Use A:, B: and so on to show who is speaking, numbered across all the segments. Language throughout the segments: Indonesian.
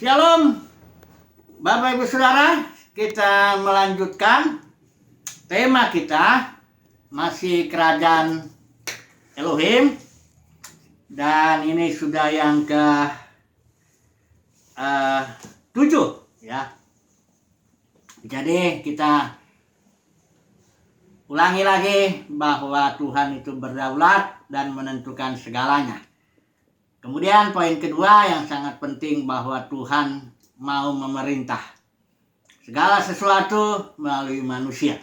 A: Shalom, Bapak Ibu Saudara, kita melanjutkan tema kita masih kerajaan Elohim, dan ini sudah yang ke 7 ya. Jadi kita ulangi lagi bahwa Tuhan itu berdaulat dan menentukan segalanya. Kemudian poin kedua yang sangat penting, bahwa Tuhan mau memerintah segala sesuatu melalui manusia,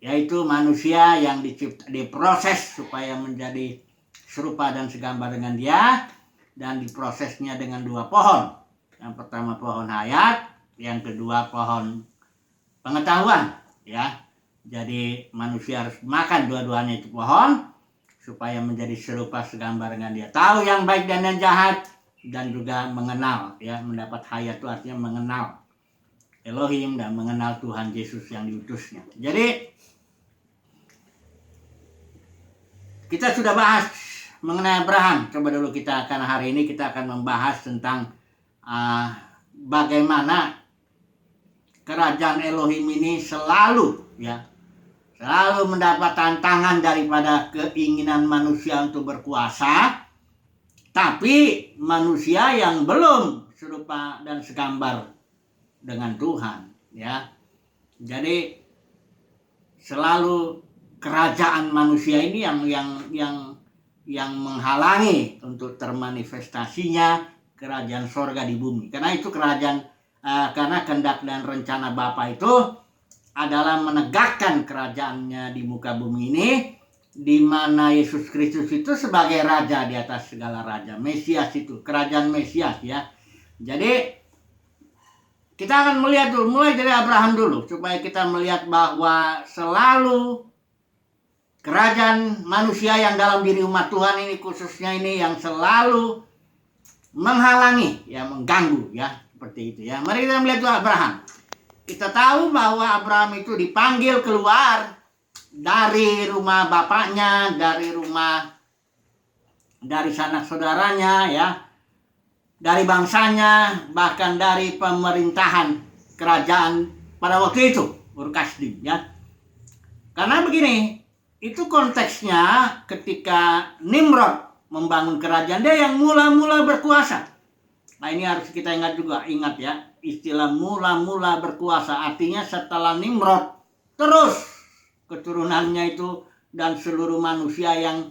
A: yaitu manusia yang diproses supaya menjadi serupa dan segambar dengan Dia, dan diprosesnya dengan 2 pohon. Yang pertama pohon hayat, yang kedua pohon pengetahuan ya. Jadi manusia harus makan dua-duanya itu pohon supaya menjadi serupa segambar dengan Dia, tahu yang baik dan yang jahat, dan juga mengenal ya. Mendapat hayat itu artinya mengenal Elohim dan mengenal Tuhan Yesus yang diutusnya. Jadi kita sudah bahas mengenai Abraham. Coba dulu karena hari ini kita akan membahas tentang bagaimana kerajaan Elohim ini selalu mendapat tantangan daripada keinginan manusia untuk berkuasa, tapi manusia yang belum serupa dan segambar dengan Tuhan ya. Jadi selalu kerajaan manusia ini yang menghalangi untuk termanifestasinya kerajaan sorga di bumi. Karena itu karena kehendak dan rencana Bapa itu adalah menegakkan kerajaannya di muka bumi ini, di mana Yesus Kristus itu sebagai raja di atas segala raja. Mesias itu, kerajaan Mesias ya. Jadi kita akan melihat dulu, mulai dari Abraham dulu, supaya kita melihat bahwa selalu kerajaan manusia yang dalam diri umat Tuhan ini, khususnya ini, yang selalu menghalangi ya, mengganggu ya, seperti itu ya. Mari kita melihat dulu Abraham. Kita tahu bahwa Abraham itu dipanggil keluar dari rumah bapaknya, dari sanak saudaranya ya, dari bangsanya, bahkan dari pemerintahan kerajaan pada waktu itu, Ur Kasdim ya. Karena begini, itu konteksnya ketika Nimrod membangun kerajaan, dia yang mula-mula berkuasa. Nah ini harus kita ingat ya, istilah mula-mula berkuasa artinya setelah Nimrod terus keturunannya itu dan seluruh manusia yang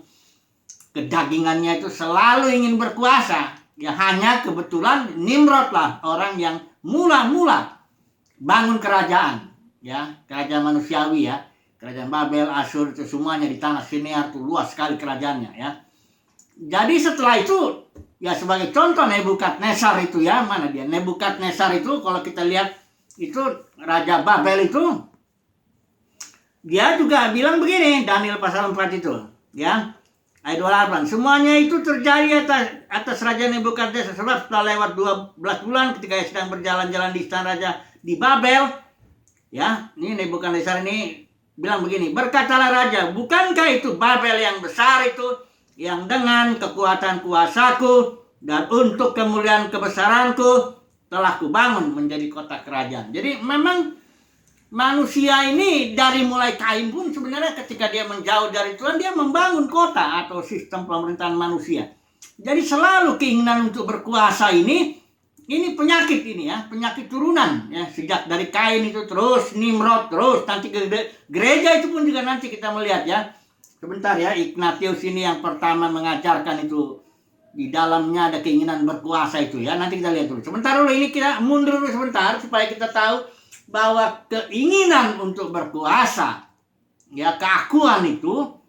A: kedagingannya itu selalu ingin berkuasa ya. Hanya kebetulan Nimrod lah orang yang mula-mula bangun kerajaan ya, kerajaan manusiawi ya. Kerajaan Babel, Asyur itu semuanya di tanah Sinear, itu luas sekali kerajaannya ya. Jadi setelah itu ya, sebagai contoh Nebukadnezar itu ya, mana dia? Nebukadnezar itu kalau kita lihat itu Raja Babel itu, dia juga bilang begini, Daniel pasal 4 itu ya, ayat 28, semuanya itu terjadi atas Raja Nebukadnezar, sebab setelah lewat 12 bulan ketika ia sedang berjalan-jalan di istana raja di Babel ya, ini Nebukadnezar ini bilang begini, berkatalah raja, bukankah itu Babel yang besar itu, yang dengan kekuatan kuasaku dan untuk kemuliaan kebesaranku telah kubangun menjadi kota kerajaan. Jadi memang manusia ini dari mulai Kain pun sebenarnya ketika dia menjauh dari Tuhan, dia membangun kota atau sistem pemerintahan manusia. Jadi selalu keinginan untuk berkuasa ini penyakit ini ya, penyakit turunan ya, sejak dari Kain itu terus Nimrod, terus nanti gereja itu pun juga nanti kita melihat ya. Sebentar ya, Ignatius ini yang pertama mengajarkan itu, di dalamnya ada keinginan berkuasa itu ya. Nanti kita lihat dulu. Sebentar dulu, ini kita mundur dulu sebentar supaya kita tahu bahwa keinginan untuk berkuasa ya, keakuan itu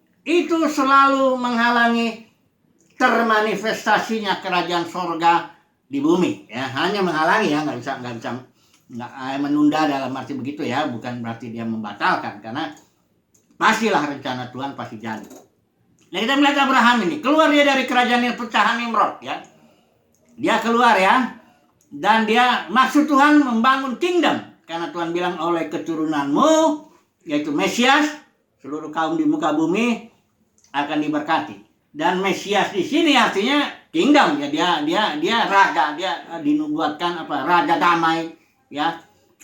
A: selalu menghalangi termanifestasinya kerajaan sorga di bumi ya. Hanya menghalangi ya, nggak bisa menunda dalam arti begitu ya, bukan berarti dia membatalkan, karena pastilah rencana Tuhan pasti jadi. Nah kita melihat Abraham ini, keluar dia dari kerajaan yang pecahan Nimrod ya. Dia keluar ya, dan dia maksud Tuhan membangun kingdom. Karena Tuhan bilang oleh keturunanmu, yaitu Mesias, seluruh kaum di muka bumi akan diberkati. Dan Mesias di sini artinya kingdom ya, dia raja, dia dinubuatkan apa, raja damai ya,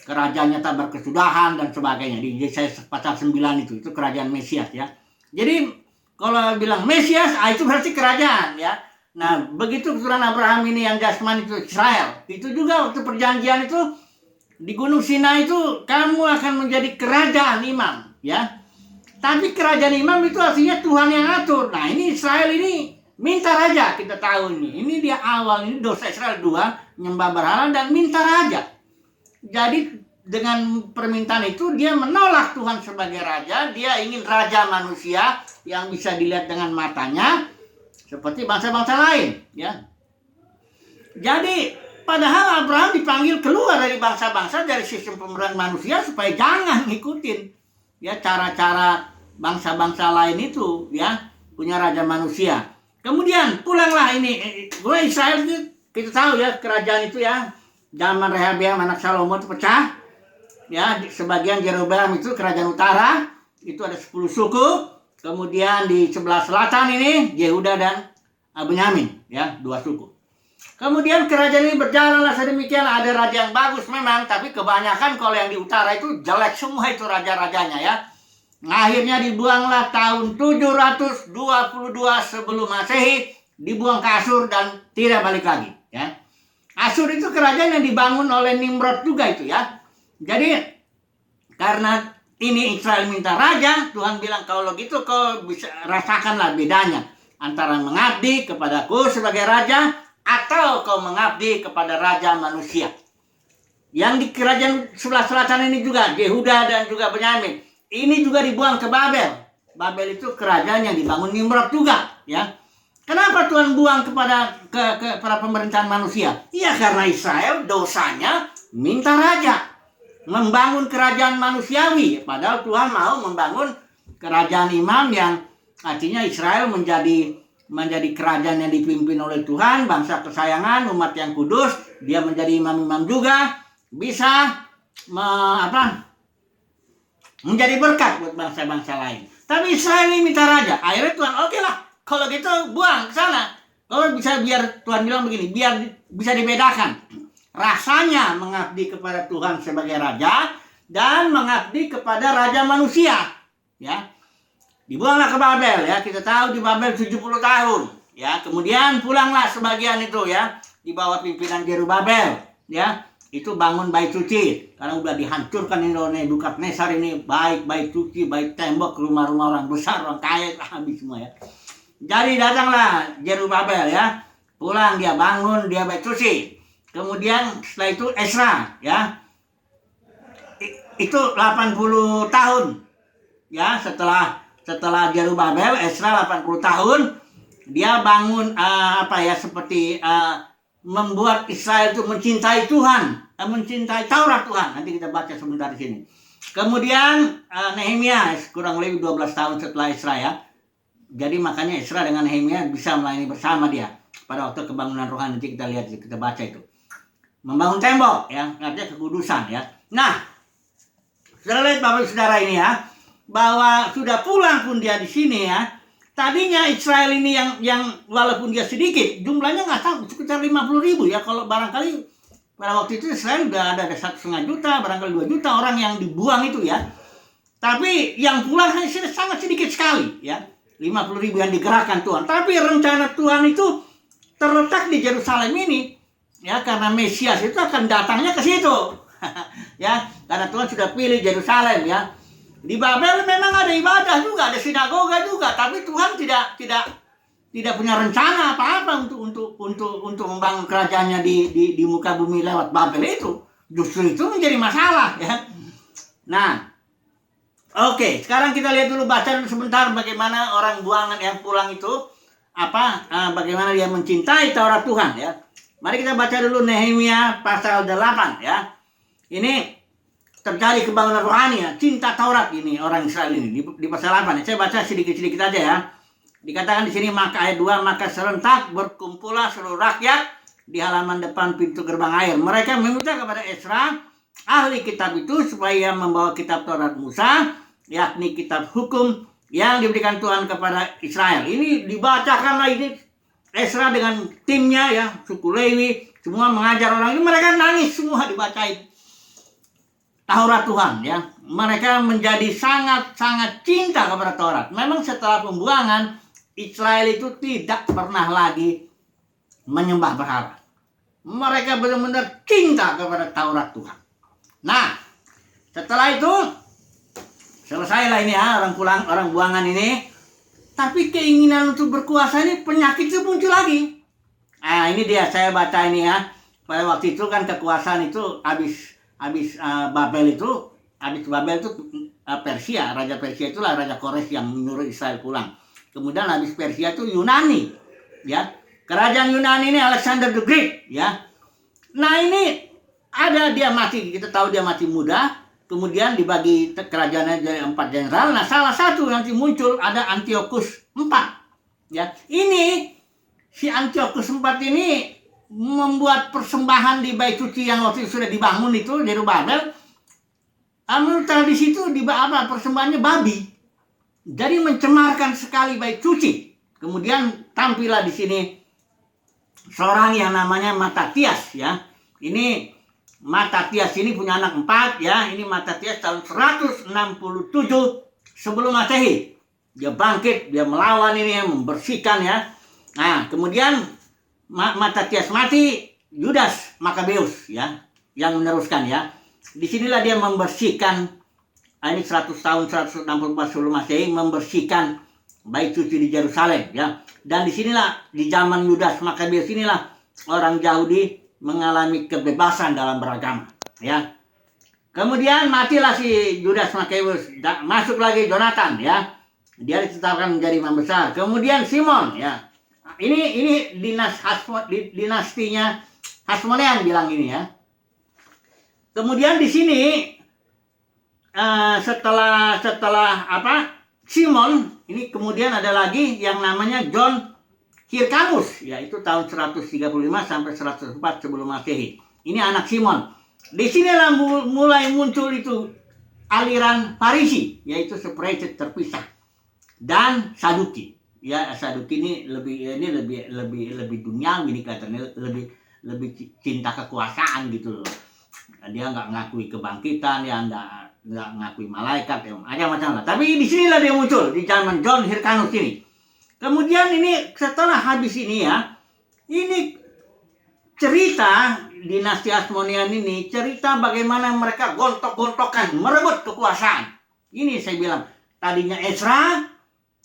A: kerajaannya tak berkesudahan dan sebagainya. Di Yesaya pasal 9 itu kerajaan Mesias ya. Jadi kalau bilang Mesias, itu berarti kerajaan ya. Nah, begitu keturunan Abraham ini yang jasmani itu Israel. Itu juga waktu perjanjian itu di Gunung Sinai itu kamu akan menjadi kerajaan imam ya. Tapi kerajaan imam itu artinya Tuhan yang atur. Nah, ini Israel ini minta raja, kita tahu ini. Ini dia awal, ini dosa Israel 2, nyembah berhala dan minta raja. Jadi dengan permintaan itu dia menolak Tuhan sebagai raja. Dia ingin raja manusia yang bisa dilihat dengan matanya seperti bangsa-bangsa lain ya. Jadi padahal Abraham dipanggil keluar dari bangsa-bangsa, dari sistem pemerintahan manusia, supaya jangan ngikutin ya cara-cara bangsa-bangsa lain itu ya, punya raja manusia. Kemudian pulanglah ini, Israel itu kita tahu ya, kerajaan itu ya, zaman Rehabeam anak Salomo itu pecah ya. Sebagian Jeroboam itu kerajaan utara, itu ada 10 suku. Kemudian di sebelah selatan ini Yehuda dan Benyamin ya, 2 suku. Kemudian kerajaan ini berjalanlah sedemikian. Ada raja yang bagus memang, tapi kebanyakan kalau yang di utara itu jelek semua itu raja-rajanya ya. Akhirnya dibuanglah tahun 722 sebelum Masehi, dibuang ke Asyur dan tidak balik lagi ya. Asyur itu kerajaan yang dibangun oleh Nimrod juga itu ya. Jadi karena ini Israel minta raja, Tuhan bilang kalau gitu kau bisa rasakanlah bedanya antara mengabdi kepadaku sebagai raja atau kau mengabdi kepada raja manusia. Yang di kerajaan sebelah selatan ini juga Yehuda dan juga Benyamin. Ini juga dibuang ke Babel. Babel itu kerajaan yang dibangun Nimrod juga ya. Kenapa Tuhan buang kepada para pemerintahan manusia? Iya, karena Israel dosanya minta raja, membangun kerajaan manusiawi, padahal Tuhan mau membangun kerajaan imam yang artinya Israel menjadi kerajaan yang dipimpin oleh Tuhan, bangsa kesayangan, umat yang kudus. Dia menjadi imam-imam juga, bisa menjadi berkat buat bangsa-bangsa lain. Tapi Israel ini minta raja. Akhirnya Tuhan, oke lah, kalau gitu buang ke sana. Kalau bisa, biar Tuhan bilang begini, biar bisa dibedakan rasanya mengabdi kepada Tuhan sebagai raja dan mengabdi kepada raja manusia ya. Dibuanglah ke Babel ya. Kita tahu di Babel 70 tahun ya. Kemudian pulanglah sebagian itu ya, di bawah pimpinan Zerubabel ya. Itu bangun bait suci karena udah dihancurkan ini oleh Nebukadnezar ini, baik suci, baik tembok, rumah-rumah orang besar, orang kaya habis semua ya. Jadi datanglah Zerubabel ya, pulang dia bangun dia bait suci. Kemudian setelah itu Ezra ya, itu 80 tahun ya, setelah Zerubabel, Ezra 80 tahun dia bangun seperti membuat Israel itu mencintai Tuhan, mencintai Taurat Tuhan. Nanti kita baca sebentar di sini. Kemudian Nehemia kurang lebih 12 tahun setelah Ezra ya. Jadi makanya Ezra dengan Nehemia bisa melayani bersama dia pada waktu kebangunan rohani. Nanti kita lihat, kita baca itu. Membangun tembok ya, artinya kekudusan ya. Nah, saudara lihat Bapak Saudara ini ya, bahwa sudah pulang pun dia di sini ya. Tadinya Israel ini yang walaupun dia sedikit, jumlahnya nggak tahu, sekitar 50.000 ya. Kalau barangkali pada waktu itu Israel udah ada 1,5 juta, barangkali 2 juta orang yang dibuang itu ya. Tapi yang pulang hanya sangat sedikit sekali ya. 50.000 yang digerakkan Tuhan. Tapi rencana Tuhan itu terletak di Yerusalem ini ya, karena Mesias itu akan datangnya ke situ. Ya, karena Tuhan sudah pilih Yerusalem ya. Di Babel memang ada ibadah juga, ada sinagoga juga, tapi Tuhan tidak punya rencana apa-apa untuk membangun kerajaannya di muka bumi lewat Babel itu. Justru itu menjadi masalah ya. Nah, oke, sekarang kita lihat dulu, baca dulu sebentar bagaimana orang buangan yang pulang itu bagaimana dia mencintai Taurat Tuhan ya. Mari kita baca dulu Nehemia pasal 8 ya. Ini terjadi kebangunan rohani ya, cinta Taurat ini orang Israel ini di pasal 8. Saya baca sedikit-sedikit aja ya. Dikatakan di sini ayat 2, maka serentak berkumpullah seluruh rakyat di halaman depan pintu gerbang air. Mereka meminta kepada Ezra, ahli kitab itu, supaya membawa kitab Taurat Musa, yakni kitab hukum yang diberikan Tuhan kepada Israel. Ini dibacakanlah ini Ezra dengan timnya ya, suku Lewi, semua mengajar orang ini, mereka nangis semua dibacain Taurat Tuhan ya. Mereka menjadi sangat-sangat cinta kepada Taurat. Memang setelah pembuangan, Israel itu tidak pernah lagi menyembah berhala. Mereka benar-benar cinta kepada Taurat Tuhan. Nah, setelah itu selesailah ini ya, orang buangan ini. Tapi keinginan untuk berkuasa ini, penyakit itu muncul lagi. Nah, ini dia, saya baca ini ya. Pada waktu itu kan kekuasaan itu habis Babel itu Persia, Raja Persia itulah Raja Kores yang menyuruh Israel pulang. Kemudian habis Persia itu Yunani, ya. Kerajaan Yunani ini Alexander the Great, ya. Nah, ini dia mati, kita tahu dia mati muda. Kemudian dibagi kerajaannya jadi 4 jenderal. Nah, salah satu nanti muncul ada Antiochus IV. Ya, ini si Antiochus IV ini membuat persembahan di bait suci yang waktu itu sudah dibangun itu Yerusalem. Menurut tradisi itu persembahannya babi. Jadi mencemarkan sekali bait suci. Kemudian tampillah di sini seorang yang namanya Matatias ya. Ini Matatias ini punya anak 4 ya. Ini Matatias tahun 167 sebelum Masehi. Dia bangkit, dia melawan ini, membersihkan ya. Nah, kemudian Matatias mati, Yudas Makabeus ya yang meneruskan ya. Disinilah dia membersihkan ini 100 tahun 164 sebelum Masehi, membersihkan bait suci di Yerusalem ya. Dan disinilah di zaman Yudas Makabeus inilah orang Yahudi mengalami kebebasan dalam beragama ya. Kemudian matilah si Yudas Makabeus, masuk lagi Jonathan ya. Dia ditetapkan menjadi imam besar. Kemudian Simon ya. Ini dinastinya Hasmonean bilang ini ya. Kemudian di sini setelah Simon ini kemudian ada lagi yang namanya John Hyrcanus, yaitu tahun 135 sampai 104 sebelum Masehi. Ini anak Simon. Di sinilah mulai muncul itu aliran Farisi, yaitu separate terpisah, dan Saduki. Ya, Saduki ini lebih duniawi ini katanya, lebih cinta kekuasaan gitu loh. Dia nggak ngakui kebangkitan, ya nggak ngakui malaikat, ya macam-macam lah. Tapi di sinilah dia muncul di zaman John Hyrcanus ini. Kemudian ini setelah habis ini ya, ini cerita dinasti Hasmonean ini, cerita bagaimana mereka gontok-gontokan, merebut kekuasaan. Ini saya bilang, tadinya Ezra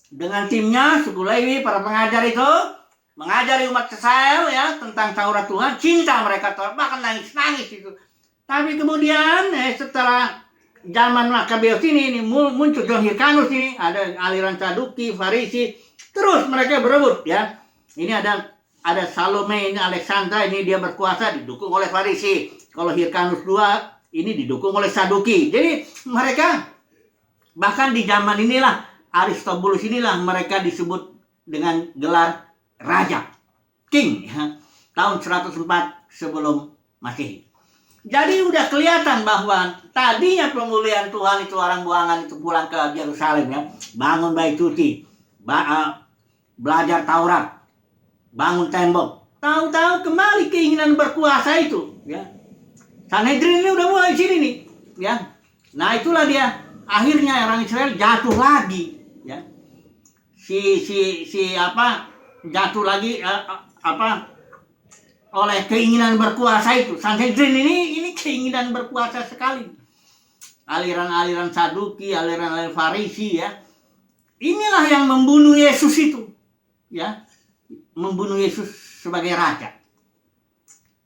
A: dengan timnya, suku Lewi, para pengajar itu, mengajari umat Israel ya, tentang Taurat Tuhan, cinta mereka, bahkan nangis-nangis itu. Tapi kemudian setelah zaman Makabeus ini muncul John Hyrcanus ini, ada aliran Saduki, Farisi. Terus mereka berebut ya. Ini ada Salome, ini Alexandra, ini dia berkuasa didukung oleh Farisi. Kalau Hyrcanus II ini didukung oleh Saduki. Jadi mereka bahkan di zaman inilah Aristobulus inilah mereka disebut dengan gelar raja, king ya, tahun 104 sebelum Masehi. Jadi udah kelihatan bahwa tadinya pemulihan Tuhan itu orang buangan itu pulang ke Yerusalem ya, bangun bait suci, belajar Taurat, bangun tembok. Tahu-tahu kembali keinginan berkuasa itu, ya. Sanhedrin ini udah mulai sini nih, ya. Nah, itulah dia akhirnya orang Israel jatuh lagi, ya. Jatuh lagi oleh keinginan berkuasa itu. Sanhedrin ini keinginan berkuasa sekali. Aliran-aliran Saduki, aliran-aliran Farisi ya. Inilah yang membunuh Yesus itu. Ya, membunuh Yesus sebagai raja.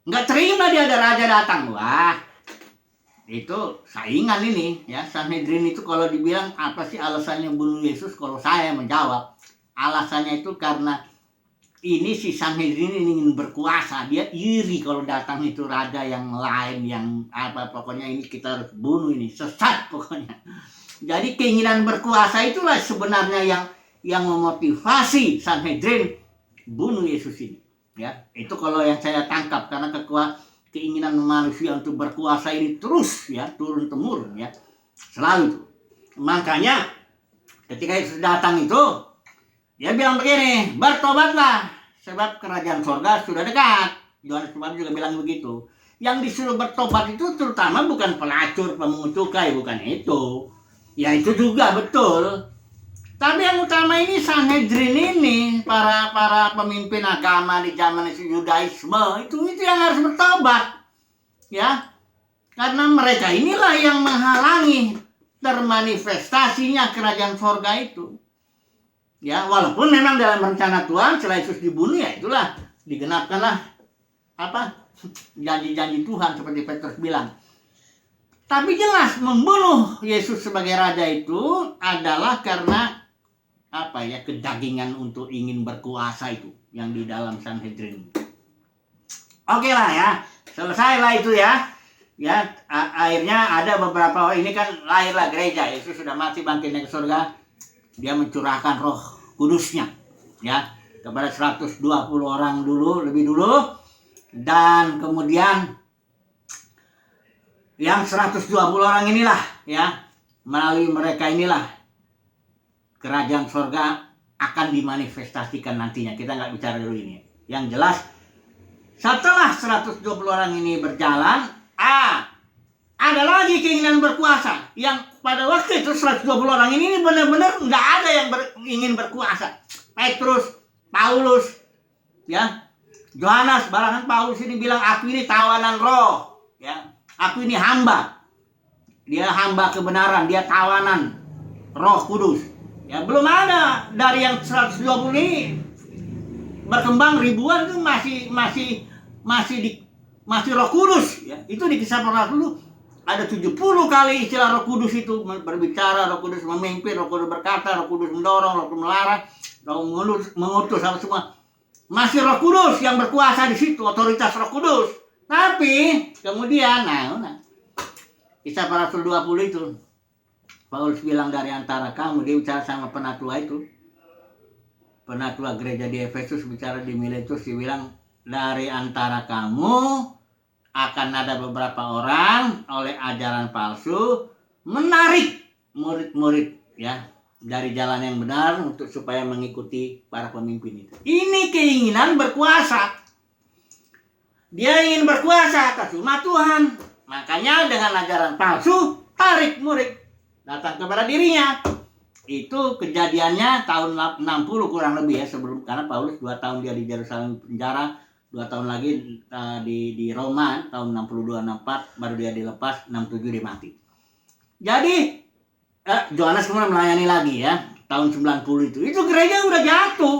A: Nggak terima dia ada raja datang. Wah, itu saingan ini ya. Sanhedrin itu kalau dibilang apa sih alasannya bunuh Yesus, kalau saya menjawab alasannya itu karena ini si Sanhedrin ini ingin berkuasa. Dia iri kalau datang itu raja yang lain, yang pokoknya ini kita harus bunuh, ini sesat pokoknya. Jadi keinginan berkuasa itulah sebenarnya yang memotivasi Sanhedrin bunuh Yesus ini. Ya, itu kalau yang saya tangkap, karena keinginan manusia untuk berkuasa ini terus ya turun temurun ya, selalu itu. Makanya ketika Yesus datang itu dia bilang begini, bertobatlah sebab kerajaan sorga sudah dekat. Yohanes Pembaptis juga bilang begitu. Yang disuruh bertobat itu terutama bukan pelacur, pemungut cukai, bukan itu. Ya itu juga betul. Tapi yang utama ini Sanhedrin ini, para pemimpin agama di zaman Yudaisme, itu yang harus bertobat. Ya. Karena mereka inilah yang menghalangi termanifestasinya kerajaan sorga itu. Ya, walaupun memang dalam rencana Tuhan setelah Yesus dibunuh, ya itulah digenapkanlah janji-janji Tuhan seperti Petrus bilang. Tapi jelas membunuh Yesus sebagai raja itu adalah karena kedagingan untuk ingin berkuasa itu yang di dalam Sanhedrin. Oke lah ya, selesailah itu ya. Ya, akhirnya ada beberapa, ini kan lahirlah gereja. Yesus sudah mati, bangkitnya ke surga. Dia mencurahkan Roh Kudusnya ya kepada 120 orang lebih dulu, dan kemudian yang 120 orang inilah ya, melalui mereka inilah kerajaan surga akan dimanifestasikan nantinya. Kita nggak bicara dulu ini. Yang jelas setelah 120 orang ini berjalan, ada lagi keinginan berkuasa. Yang pada waktu itu 120 orang ini benar-benar nggak ada yang ingin berkuasa. Petrus, Paulus, ya, Yohanes, bahkan Paulus ini bilang, aku ini tawanan roh, ya, aku ini hamba. Dia hamba kebenaran, dia tawanan Roh Kudus. Ya, belum ada dari yang 120 ini berkembang ribuan itu masih Roh Kudus ya. Itu di Kisah Para Rasul ada 70 kali istilah Roh Kudus itu berbicara, Roh Kudus memimpin, Roh Kudus berkata, Roh Kudus mendorong, Roh Kudus melarang, Roh mengutus, apa semua. Masih Roh Kudus yang berkuasa di situ, otoritas Roh Kudus. Tapi kemudian Kisah Para Rasul 20 itu Paulus bilang, dari antara kamu, dia bicara sama penatua itu, penatua gereja di Efesus, bicara di Miletus, dia bilang, dari antara kamu akan ada beberapa orang oleh ajaran palsu menarik murid-murid ya dari jalan yang benar untuk supaya mengikuti para pemimpin itu. Ini keinginan berkuasa. Dia ingin berkuasa atas umat Tuhan. Makanya dengan ajaran palsu tarik murid datang kepada dirinya. Itu kejadiannya tahun 60 kurang lebih ya, sebelum, karena Paulus 2 tahun dia di Yerusalem penjara, 2 tahun lagi di Roma tahun 62-64 baru dia dilepas, 67 dia mati. Jadi Yohanes kemudian melayani lagi ya tahun 90 itu gereja udah jatuh.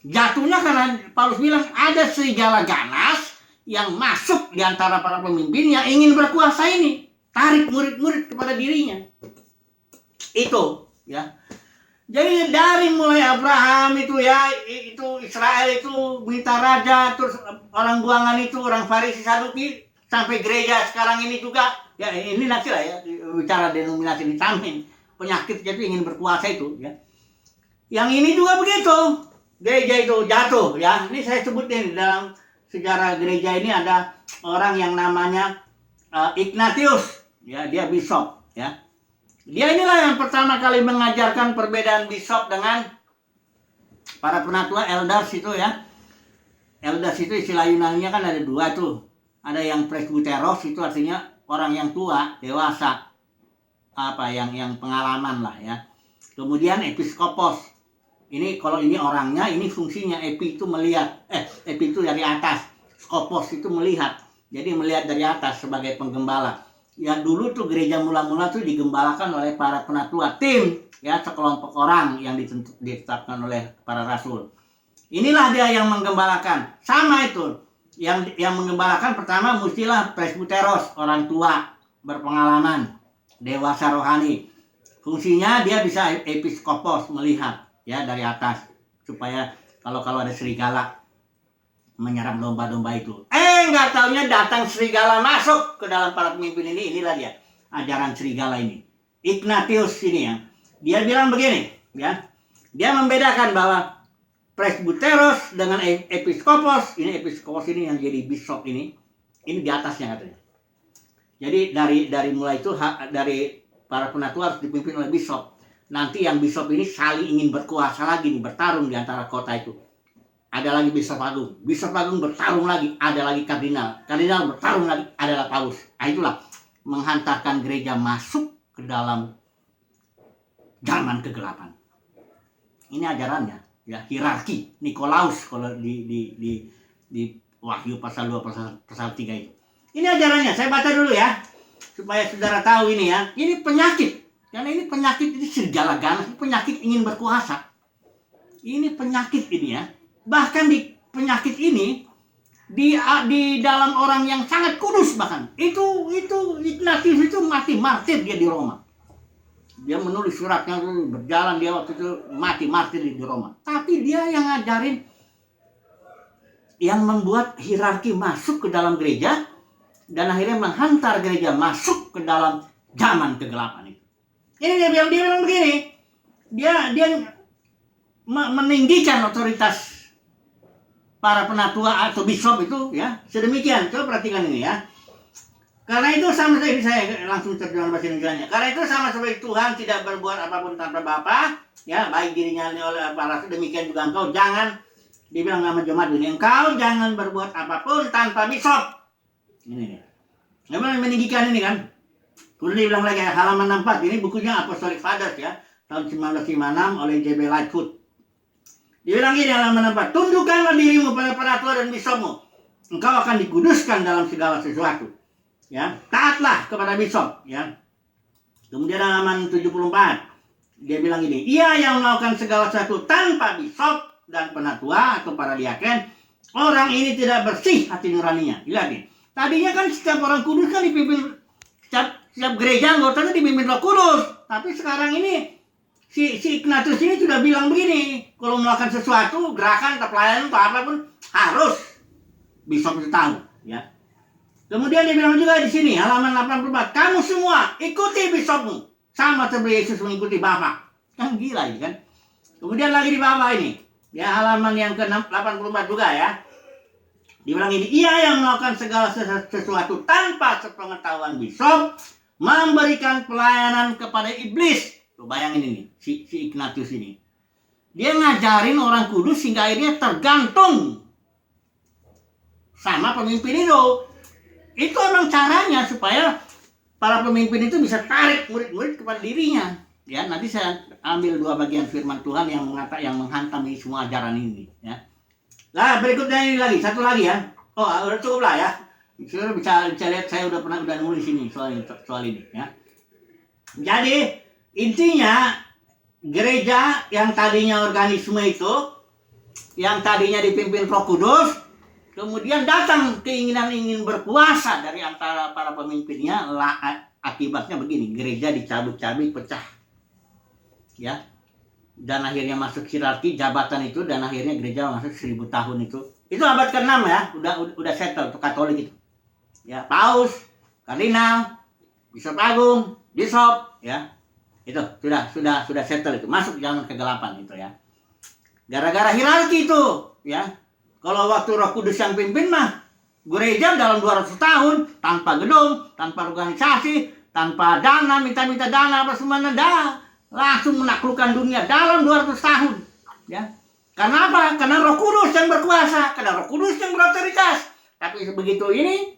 A: Jatuhnya karena Paulus bilang ada serigala ganas yang masuk di antara para pemimpin yang ingin berkuasa ini, tarik murid-murid kepada dirinya. Itu ya. Jadi dari mulai Abraham itu ya, itu Israel itu minta raja, terus orang buangan itu, orang Farisi Saduki, sampai gereja sekarang ini juga, ya ini nanti lah ya, bicara denominasi ini samping, penyakit itu ingin berkuasa itu ya. Yang ini juga begitu, gereja itu jatuh ya. Ini saya sebutin dalam sejarah gereja ini ada orang yang namanya Ignatius, ya, dia bishop ya. Dia inilah yang pertama kali mengajarkan perbedaan bishop dengan para penatua, elders itu ya. Elders itu istilah Yunaninya kan ada 2 tuh. Ada yang presbyteros, itu artinya orang yang tua, dewasa, yang pengalaman lah ya. Kemudian episkopos. Ini kalau ini orangnya, ini fungsinya. Epi itu melihat, epi itu dari atas, skopos itu melihat. Jadi melihat dari atas sebagai penggembala. Yang dulu tuh gereja mula-mula tuh digembalakan oleh para penatua, tim ya, sekelompok orang yang ditetapkan oleh para rasul. Inilah dia yang menggembalakan. Sama itu. Yang menggembalakan pertama mestilah presbyteros, orang tua, berpengalaman, dewasa rohani. Fungsinya dia bisa episkopos, melihat ya dari atas, supaya kalau ada serigala menyerang domba-domba itu. Nggak taunya datang serigala masuk ke dalam para pemimpin ini. Inilah dia ajaran serigala ini. Ignatius ini ya. Dia bilang begini ya. Dia membedakan bahwa presbyteros dengan episkopos. Ini episkopos ini yang jadi bishop ini di atasnya katanya. Jadi dari mulai itu dari para penatua harus dipimpin oleh bishop. Nanti yang bishop ini saling ingin berkuasa lagi nih, bertarung di antara kota itu. ada lagi Bishop Agung bertarung lagi, ada lagi kardinal bertarung lagi, adalah Paus. Nah, itulah menghantarkan gereja masuk ke dalam zaman kegelapan. Ini ajarannya, ya, hierarki Nikolaus kalau di Wahyu pasal 2 pasal 3 itu. Ini ajarannya, saya baca dulu ya, supaya saudara tahu ini ya. Ini penyakit, karena ini penyakit, ini segala-galanya, penyakit ingin berkuasa. Ini penyakit ini ya. Bahkan di penyakit ini di dalam orang yang sangat kudus, bahkan itu Ignatius itu mati martir dia di Roma. Dia menulis suratnya, berjalan dia waktu itu mati martir di Roma. Tapi dia yang ngajarin, yang membuat hierarki masuk ke dalam gereja dan akhirnya menghantar gereja masuk ke dalam zaman kegelapan itu. Ini dia bilang begini, dia meninggikan otoritas para penatua atau bishop itu ya sedemikian. Coba perhatikan ini ya. Karena itu sama seperti saya langsung terjemahan bahasa Indonesia. Karena itu sama seperti Tuhan tidak berbuat apapun tanpa Bapa, ya, baik dirinya oleh para rasul, demikian juga engkau jangan, dibilang nama jemaat ini, engkau jangan berbuat apapun tanpa bishop. Ini nih. Memang meninggikan ini kan. Kemudian dibilang lagi halaman 64, ini bukunya Apostolic Fathers ya, tahun 1956 oleh J.B. Lightfoot. Dibilang gini halaman 64, tundukkanlah dirimu pada penatua dan bishopmu, engkau akan dikuduskan dalam segala sesuatu. Ya, taatlah kepada bishop ya. Kemudian halaman 74 dia bilang gini, ia yang melakukan segala sesuatu tanpa bishop dan penatua atau para diaken, orang ini tidak bersih hati nuraninya. Lihat nih, tadinya kan setiap orang kudus kan dipimpin, setiap gereja anggotanya dipimpin Roh Kudus. Tapi sekarang ini si Ignatius ini sudah bilang begini, kalau melakukan sesuatu, gerakan atau pelayanan atau apapun harus bishop itu tahu ya. Kemudian dia bilang juga di sini halaman 84, kamu semua ikuti bishopmu sama seperti Yesus mengikuti Bapa. Kan gila ini kan. Kemudian lagi di bawah ini, ya halaman yang ke-84 juga ya. Dibilang ini, ia yang melakukan segala sesuatu tanpa sepengetahuan bishop, memberikan pelayanan kepada iblis. Tuh bayangin ini, si Ignatius ini. Dia ngajarin orang kudus sehingga akhirnya tergantung sama pemimpin itu. Itu emang caranya supaya para pemimpin itu bisa tarik murid-murid kepada dirinya. Ya, nanti saya ambil 2 bagian firman Tuhan yang menghantam semua ajaran ini. Ya. Nah, berikutnya ini lagi, satu lagi ya. Oh, udah cukup lah ya. Saudara bisa lihat, saya udah nulis ini soal ini ya. Jadi intinya gereja yang tadinya organisme itu, yang tadinya dipimpin Roh Kudus, kemudian datang keinginan ingin berkuasa dari antara para pemimpinnya, akibatnya begini, gereja dicabik-cabik, pecah. Ya. Dan akhirnya masuk hierarki jabatan itu, dan akhirnya gereja masuk 1000 tahun itu. Itu abad ke-6 ya, udah settle untuk Katolik itu. Ya, Paus, kardinal, Bishop Agung, bishop, ya. Itu sudah settle itu, masuk zaman kegelapan itu ya. Gara-gara hierarki itu, ya. Kalau waktu Roh Kudus yang pimpin mah, gereja dalam 200 tahun, tanpa gedung, tanpa organisasi, tanpa dana, minta dana apa semuanya, langsung menaklukkan dunia dalam 200 tahun. Ya. Karena apa? Karena Roh Kudus yang berkuasa, karena Roh Kudus yang berotoritas. Tapi begitu ini,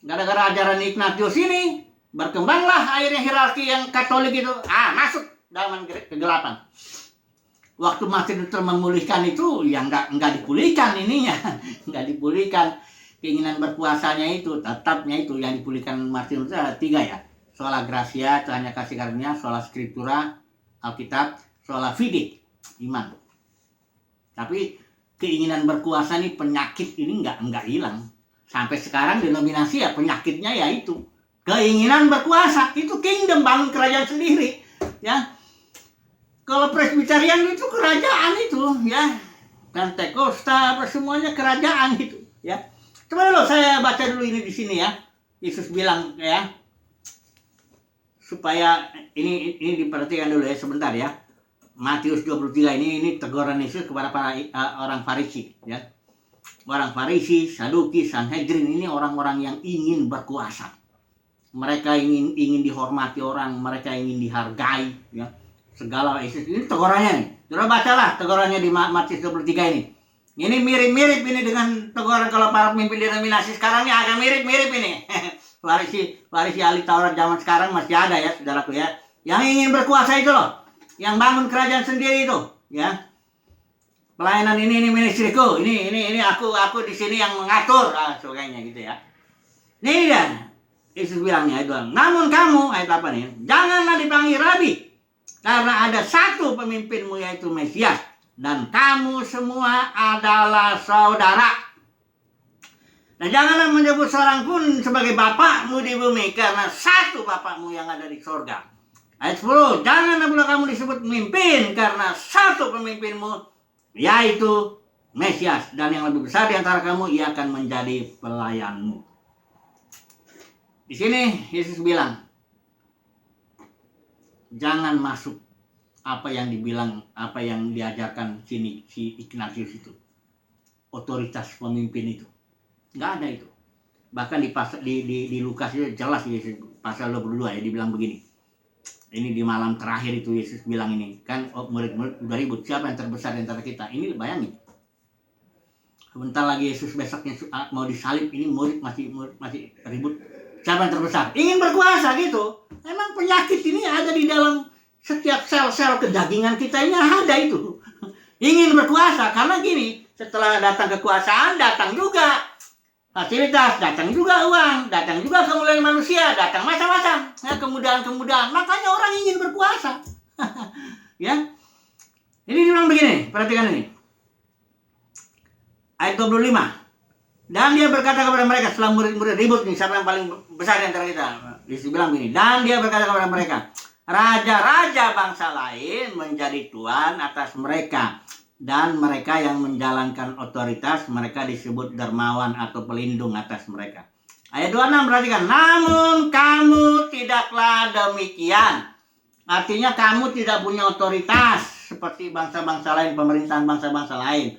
A: gara-gara ajaran Ignatius ini, berkembanglah akhirnya hierarki yang Katolik itu, masuk dalam kegelapan. Waktu Martin Luther memulihkan itu, ya nggak dipulihkan ininya, nggak dipulihkan keinginan berkuasanya itu, tetapnya itu yang dipulihkan Martin Luther ada 3 ya, sola gratia, hanya kasih karunia, sola scriptura, Alkitab, sola fide, iman. Tapi keinginan berkuasa nih, penyakit ini nggak hilang sampai sekarang. Denominasi ya penyakitnya ya itu keinginan berkuasa, itu kingdom, bangun kerajaan sendiri ya. Kalau Presbyterian itu kerajaan itu ya, Pentakosta semuanya kerajaan itu ya. Coba dulu saya baca dulu ini di sini ya. Yesus bilang ya, supaya ini diperhatikan dulu ya sebentar ya. Matius 23 ini teguran Yesus kepada para orang Farisi ya. Orang Farisi, Saduki, Sanhedrin ini orang-orang yang ingin berkuasa. Mereka ingin dihormati orang, mereka ingin dihargai ya. Segala Yesus ini tegurannya nih. Sudah bacalah tegurannya di Matius 23 ini. Ini mirip-mirip ini dengan teguran kalau para pemimpin denominasi sekarang ini agak mirip-mirip ini. Warisi ahli Taurat zaman sekarang masih ada ya, saudaraku ya. Yang ingin berkuasa itu loh, yang bangun kerajaan sendiri itu, ya. Pelayanan ini ministriku, ini aku di sini yang mengatur, sebagainya gitu ya. Ini dia, Yesus bilangnya itu. Namun kamu, ayat apa nih? Janganlah dipanggil Rabi, karena ada satu pemimpinmu yaitu Mesias. Dan kamu semua adalah saudara. Nah, janganlah menyebut seorang pun sebagai bapakmu di bumi, karena satu bapakmu yang ada di sorga. Ayat 10, janganlah pula kamu disebut pemimpin, karena satu pemimpinmu, yaitu Mesias. Dan yang lebih besar di antara kamu, ia akan menjadi pelayanmu. Di sini Yesus bilang, jangan masuk apa yang dibilang, apa yang diajarkan si Ignatius itu, otoritas pemimpin itu, nggak ada itu. Bahkan di Lukas itu jelas Yesus pasal 22 ya, dibilang begini. Ini di malam terakhir itu Yesus bilang ini kan, murid-murid udah ribut siapa yang terbesar di antara kita. Ini bayangin, sebentar lagi Yesus besoknya mau disalib, ini murid masih ribut siapa yang terbesar, ingin berkuasa gitu. Emang penyakit ini ada di dalam setiap sel-sel kedagingan kita ini, ada itu. Ingin berkuasa, karena gini, setelah datang kekuasaan, datang juga fasilitas, datang juga uang, datang juga kemuliaan manusia, datang macam-macam, ya, kemudahan-kemudahan. Makanya orang ingin berkuasa. Ya. Ini dibilang begini, perhatikan ini. Ayat 25. Dan dia berkata kepada mereka, setelah murid-murid ribut nih, siapa yang paling besar di antara kita? Yesus bilang begini, dan dia berkata kepada mereka, raja-raja bangsa lain menjadi tuan atas mereka, dan mereka yang menjalankan otoritas, mereka disebut dermawan atau pelindung atas mereka. Ayat 26 perhatikan, namun kamu tidaklah demikian. Artinya kamu tidak punya otoritas seperti bangsa-bangsa lain, pemerintahan bangsa-bangsa lain.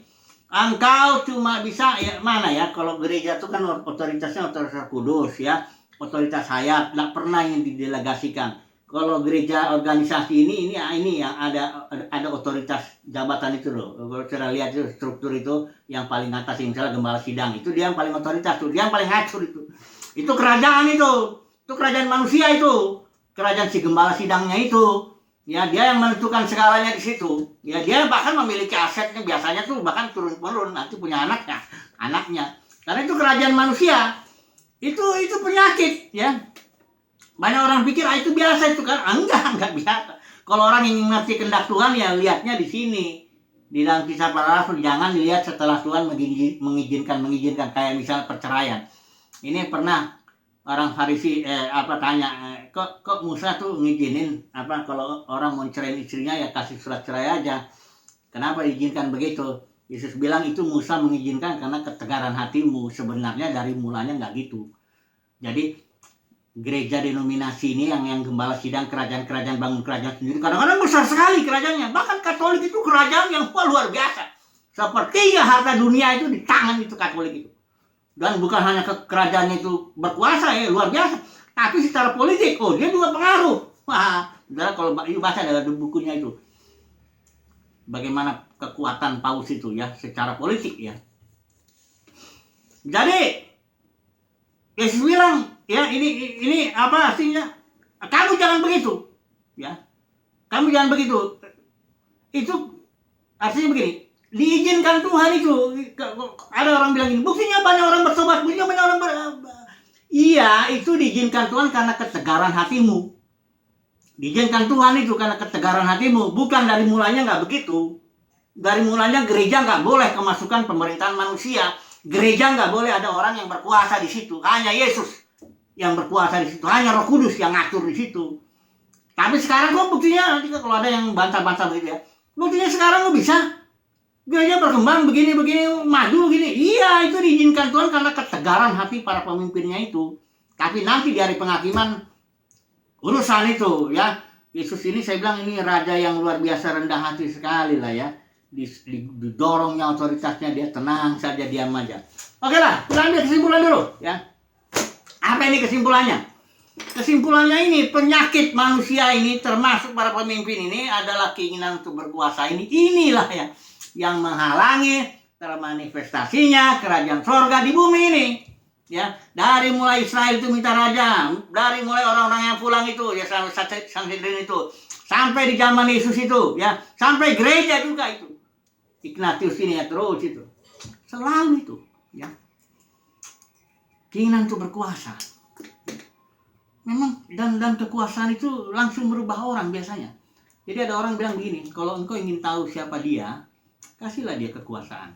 A: Engkau cuma bisa, ya mana ya, kalau gereja itu kan otoritasnya otoritas kudus ya, otoritas hayat, tidak pernah yang didelegasikan. Kalau gereja organisasi ini yang ada otoritas jabatan itu loh. Kalau saya lihat itu struktur itu yang paling atas, misalnya gembala sidang itu dia yang paling otoritas tuh, dia yang paling ngatur itu. Itu kerajaan itu kerajaan manusia itu, kerajaan si gembala sidangnya itu. Ya, dia yang menentukan segalanya di situ. Ya, dia bahkan memiliki asetnya biasanya tuh bahkan turun-menurun, nanti punya anaknya. Karena itu kerajaan manusia. Itu penyakit ya. Banyak orang pikir itu biasa itu kan, enggak biasa. Kalau orang ingin ngerti kehendak Tuhan ya lihatnya di sini. Di dalam Kisah Para Rasul, jangan dilihat setelah Tuhan mengizinkan kayak misalnya perceraian. Ini pernah orang Farisi tanya, kok Musa tuh ngizinin kalau orang mau ceraiin istrinya ya kasih surat cerai aja. Kenapa diizinkan begitu? Yesus bilang itu Musa mengizinkan karena ketegaran hatimu. Sebenarnya dari mulanya enggak gitu. Jadi gereja denominasi ini yang gembala sidang kerajaan bangun kerajaan sendiri, kadang-kadang besar sekali kerajaannya. Bahkan Katolik itu kerajaan yang luar biasa. Sepertiga harta dunia itu di tangan itu Katolik itu. Dan bukan hanya kerajaan itu berkuasa ya, luar biasa. Tapi secara politik, dia juga pengaruh. Wah, kalau baca dalam bukunya itu. Bagaimana kekuatan Paus itu ya, secara politik ya. Jadi, Yesus bilang, ya ini apa artinya? Kamu jangan begitu, ya. Kamu jangan begitu. Itu artinya begini. Diizinkan Tuhan itu. Ada orang bilang ini, buktinya banyak orang bertobat, buktinya banyak orang Iya, itu diizinkan Tuhan karena ketegaran hatimu. Diizinkan Tuhan itu karena ketegaran hatimu, bukan dari mulanya nggak begitu. Dari mulanya gereja nggak boleh kemasukan pemerintahan manusia. Gereja nggak boleh ada orang yang berkuasa di situ. Hanya Yesus yang berkuasa di situ. Hanya Roh Kudus yang ngatur di situ. Tapi sekarang kok buktinya, nanti kalau ada yang bantah-bantah begitu ya, buktinya sekarang kok bisa gereja berkembang begini, maju begini. Iya, itu diizinkan Tuhan karena ketegaran hati para pemimpinnya itu. Tapi nanti di hari penghakiman urusan itu ya. Yesus ini saya bilang ini raja yang luar biasa rendah hati sekali lah ya. Didorongnya otoritasnya, dia tenang saja, diam aja. Oke lah, kita ambil kesimpulan dulu ya. Apa ini kesimpulannya? Kesimpulannya ini, penyakit manusia ini termasuk para pemimpin ini adalah keinginan untuk berkuasa ini. Inilah ya yang menghalangi termanifestasinya kerajaan sorga di bumi ini. Ya, dari mulai Israel itu minta raja, dari mulai orang-orang yang pulang itu, ya Sanhedrin itu, sampai di zaman Yesus itu, ya, sampai gereja juga itu. Ignatius ini ya terus itu. Selalu itu, ya. Keinginan untuk berkuasa. Memang dan kekuasaan itu langsung merubah orang biasanya. Jadi ada orang bilang begini, kalau engkau ingin tahu siapa dia, kasihlah dia kekuasaan.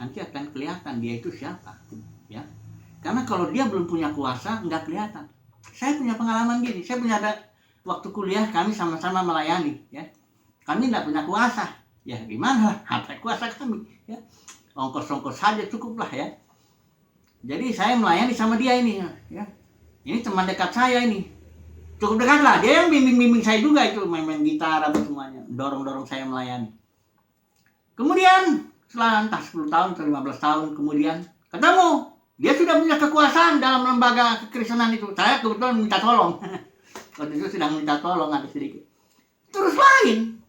A: Nanti akan kelihatan dia itu siapa, ya. Karena kalau dia belum punya kuasa, nggak kelihatan. Saya punya pengalaman gini, saya punya waktu kuliah kami sama-sama melayani, ya. Kami nggak punya kuasa, ya gimana? Apa kuasa kami, ya. Ongkos-ongkos saja cukuplah, ya. Jadi saya melayani sama dia ini, ya. Ini teman dekat saya ini, cukup dekat lah. Dia yang bimbing-bimbing saya juga itu, main-main gitar apa semuanya, dorong-dorong saya melayani. Kemudian setelah entah 10 tahun atau 15 tahun kemudian ketemu. Dia sudah punya kekuasaan dalam lembaga kekristenan itu. Saya kebetulan minta tolong. Waktu itu sedang minta tolong ada sedikit. Terus lain.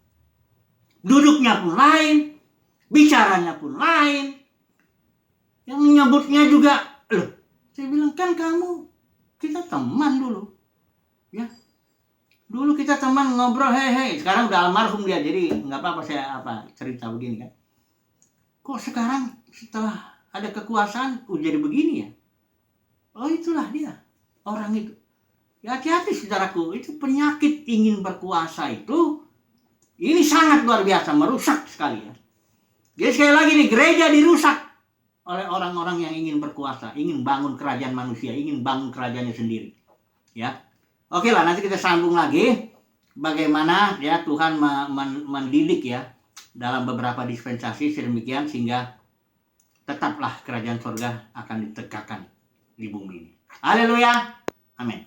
A: Duduknya pun lain. Bicaranya pun lain. Yang menyebutnya juga. Loh, saya bilang kan kita teman dulu. Ya. Dulu kita teman ngobrol, hei. Sekarang udah almarhum dia. Jadi nggak apa-apa saya cerita begini kan. Kok sekarang setelah ada kekuasaan, jadi begini ya? Oh itulah dia, orang itu. Ya hati-hati saudaraku, itu penyakit ingin berkuasa itu, ini sangat luar biasa, merusak sekali ya. Jadi sekali lagi nih, gereja dirusak oleh orang-orang yang ingin berkuasa, ingin bangun kerajaan manusia, ingin bangun kerajaannya sendiri. Ya, oke lah, nanti kita sambung lagi, bagaimana ya Tuhan mendidik ya, dalam beberapa dispensasi sedemikian sehingga tetaplah kerajaan surga akan ditegakkan di bumi ini. Haleluya. Amin.